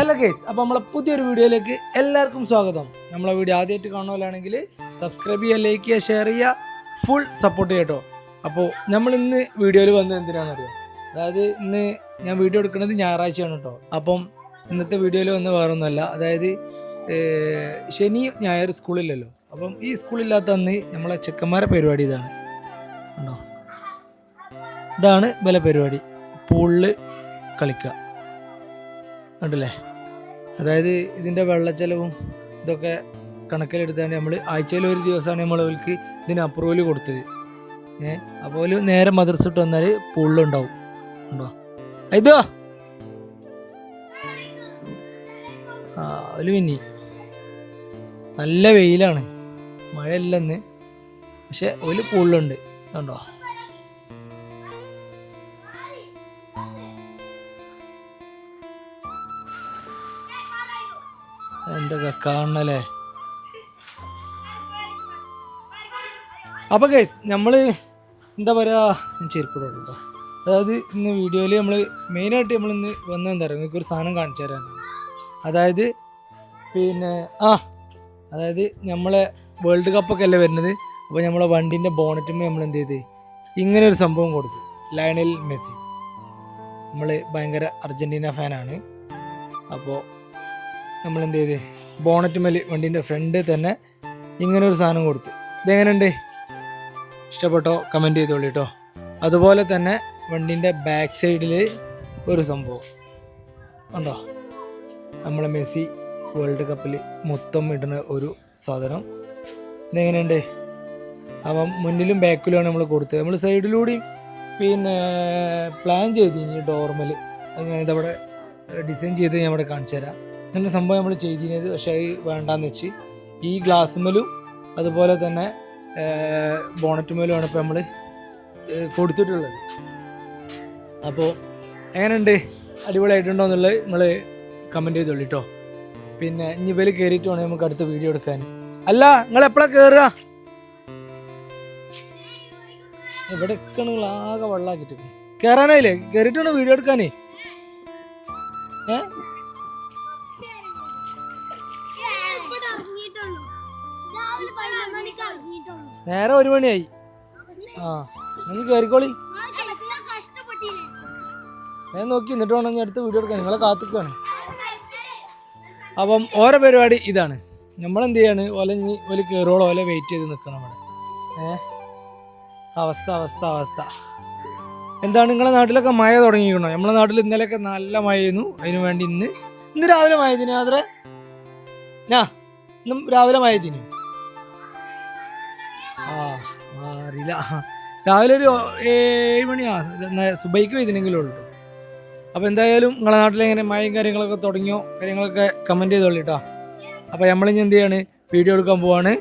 Hello guys, അപ്പോൾ നമ്മളെ പുതിയൊരു വീഡിയോയിലേക്ക് എല്ലാവർക്കും സ്വാഗതം. നമ്മളെ വീഡിയോ ആദ്യമായിട്ട് കാണുന്നവരാണെങ്കിൽ സബ്സ്ക്രൈബ് ചെയ്യുക, ലൈക്ക് ചെയ്യുക, ഷെയർ ചെയ്യുക, ഫുൾ സപ്പോർട്ട് ചെയ്യട്ടോ. അപ്പോൾ നമ്മൾ ഇന്ന് വീഡിയോയിൽ വന്നത് എന്തിനാണെന്നറിയോ? അതായത് ഇന്ന് ഞാൻ വീഡിയോ എടുക്കുന്നത് ഞായറാഴ്ചയാണ് കേട്ടോ. അപ്പം ഇന്നത്തെ വീഡിയോയിൽ വന്ന് വേറൊന്നുമല്ല, അതായത് ശനി ഞായർ സ്കൂളില്ലല്ലോ. അപ്പം ഈ സ്കൂളില്ലാത്ത അന്ന് നമ്മളെ ചെക്കന്മാരെ പരിപാടി ഇതാണ് ഉണ്ടോ. ഇതാണ് വില പരിപാടി, പൂളിൽ കളിക്കുക ഉണ്ടല്ലേ. അതായത് ഇതിൻ്റെ വെള്ളച്ചെലവും ഇതൊക്കെ കണക്കിലെടുത്താണ് നമ്മൾ ആഴ്ചയിൽ ഒരു ദിവസമാണ് നമ്മൾ അവർക്ക് ഇതിന് അപ്രൂവൽ കൊടുത്തത്. അപ്പോൾ നേരെ മദ്രസ ഇട്ട് വന്നാൽ പൂളിലുണ്ടാവും ഉണ്ടോ. ഇതോ അതിൽ പിന്നെ നല്ല വെയിലാണ്, മഴയില്ലെന്ന്, പക്ഷെ ഒരു പൂളിലുണ്ട് കണ്ടോ. എന്തൊക്കെ കാണണല്ലേ. അപ്പോൾ ഗൈസ് നമ്മൾ എന്താ പറയുക, ചെരുപ്പിടും കേട്ടോ. അതായത് ഇന്ന് വീഡിയോയിൽ നമ്മൾ മെയിനായിട്ട് നമ്മൾ ഇന്ന് വന്നത് എന്താ പറയുക, നിങ്ങൾക്ക് ഒരു സാധനം കാണിച്ചു തരാനാണ്. അതായത് പിന്നെ അതായത് നമ്മളെ വേൾഡ് കപ്പൊക്കെ അല്ലേ വരുന്നത്. അപ്പോൾ നമ്മളെ വണ്ടീൻ്റെ ബോണറ്റുമ്പോൾ നമ്മൾ എന്ത് ചെയ്ത് ഇങ്ങനെ ഒരു സംഭവം കൊടുത്തു. ലയണൽ മെസ്സി, നമ്മൾ ഭയങ്കര അർജൻറ്റീന ഫാനാണ്. അപ്പോൾ നമ്മൾ എന്ത് ചെയ്ത് ബോണറ്റ് മേൽ വണ്ടീൻ്റെ ഫ്രണ്ട് തന്നെ ഇങ്ങനെ ഒരു സാധനം കൊടുത്ത്. ഇതെങ്ങനെയുണ്ട്, ഇഷ്ടപ്പെട്ടോ? കമൻറ്റ് ചെയ്തോളൂ കേട്ടോ. അതുപോലെ തന്നെ വണ്ടീൻ്റെ ബാക്ക് സൈഡിൽ ഒരു സംഭവം ഉണ്ടോ, നമ്മളെ മെസ്സി വേൾഡ് കപ്പിൽ മൊത്തം ഇടുന്ന ഒരു സാധനം. ഇതെങ്ങനെയുണ്ട്? അപ്പം മുന്നിലും ബാക്കിലുമാണ് നമ്മൾ കൊടുത്തത്. നമ്മൾ സൈഡിലൂടെയും പിന്നെ പ്ലാൻ ചെയ്തിനി ഡോർമൽ, ഇതവിടെ ഡിസൈൻ ചെയ്ത് ഞാൻ ഇവിടെ കാണിച്ചു തരാം. അങ്ങനെ സംഭവം നമ്മൾ ചെയ്തിരുന്നത്, പക്ഷേ അത് വേണ്ടാന്ന് വെച്ച് ഈ ഗ്ലാസ്സുമേലും അതുപോലെ തന്നെ ബോണറ്റുമേലുമാണ് ഇപ്പോൾ നമ്മൾ കൊടുത്തിട്ടുള്ളത്. അപ്പോൾ എങ്ങനെയുണ്ട്, അടിപൊളിയായിട്ടുണ്ടോ എന്നുള്ളത് നിങ്ങൾ കമൻറ്റ് ചെയ്തോളൂ കേട്ടോ. പിന്നെ ഇനി ഇവർ കയറിയിട്ട് വേണം നമുക്ക് അടുത്ത വീഡിയോ എടുക്കാൻ. അല്ല, നിങ്ങൾ എപ്പോഴാണ് കയറുക? ഇവിടെയൊക്കെ നിങ്ങൾ ആകെ വെള്ളമാക്കിയിട്ട് കയറാനായില്ലേ? കയറിയിട്ട് വേണം വീഡിയോ എടുക്കാനേ. നേരെ 1 മണിയായി. നിങ്ങൾ കയറിക്കോളി, ഞാൻ നോക്കി എന്നിട്ട് വേണം അടുത്ത വീഡിയോ എടുക്കാൻ. നിങ്ങളെ കാത്തിക്കാണ്. അപ്പം ഓരോ പരിപാടി ഇതാണ്. നമ്മളെന്ത് ചെയ്യാണ്, ഒലഞ്ഞ് ഒരു കയറോളം ഓല വെയിറ്റ് ചെയ്ത് നിൽക്കണം അവിടെ. അവസ്ഥ അവസ്ഥ അവസ്ഥ എന്താണ്? നിങ്ങളെ നാട്ടിലൊക്കെ മഴ തുടങ്ങിയിരിക്കണോ? നമ്മളെ നാട്ടിൽ ഇന്നലെയൊക്കെ നല്ല മഴയായിരുന്നു. അതിനു വേണ്ടി ഇന്ന് രാവിലെ മഴത്തിന് അത്ര ഇന്നും രാവിലെ മഴത്തിന് അറിയില്ല. രാവിലെ ഒരു 7 മണി സുബൈക്ക് പെയ്തിനെങ്കിലും ഉള്ളൂ. അപ്പോൾ എന്തായാലും നിങ്ങളെ നാട്ടിലെങ്ങനെ മഴയും കാര്യങ്ങളൊക്കെ തുടങ്ങിയോ, കാര്യങ്ങളൊക്കെ കമൻറ്റ് ചെയ്തോളൂ കേട്ടോ. അപ്പോൾ നമ്മളിനി എന്ത് ചെയ്യാണ്, വീഡിയോ എടുക്കാൻ പോവാണ്.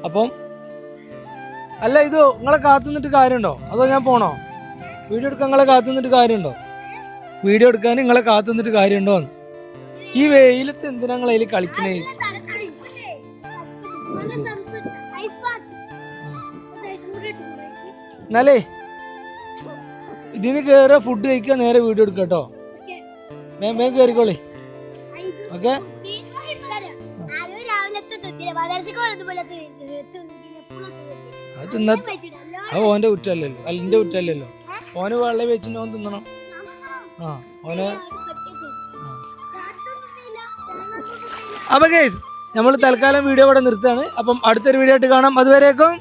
അപ്പം അല്ല, ഇത് നിങ്ങളെ കാത്തു നിന്നിട്ട് കാര്യമുണ്ടോ? അതോ ഞാൻ പോണോ? വീഡിയോ എടുക്കാൻ നിങ്ങളെ കാത്തു നിന്നിട്ട് കാര്യമുണ്ടോ? വീഡിയോ എടുക്കാൻ നിങ്ങളെ കാത്തു നിന്നിട്ട് കാര്യമുണ്ടോ? ഈ വെയിലത്ത് എന്തിനാ നിങ്ങൾ അതിൽ കളിക്കണേ? എന്നാലേ ഇതിന് കയറുക, ഫുഡ് കഴിക്കുക, നേരെ വീഡിയോ എടുക്കുക കേട്ടോ. വേഗം കയറിക്കോളി. ഓക്കെ, അത് ഓൻ്റെ കുറ്റമല്ലല്ലോ, അല്ലിൻ്റെ കുറ്റമല്ലല്ലോ. ഓന് വെള്ളം വെച്ചിട്ട് ഓൻ തിന്നണം. ഓന് അപ്പൊ ഗൈസ് നമ്മൾ തൽക്കാലം വീഡിയോ ഇവിടെ നിർത്തുകയാണ്. അപ്പം അടുത്തൊരു വീഡിയോ ആയിട്ട് കാണാം. അതുവരേക്കും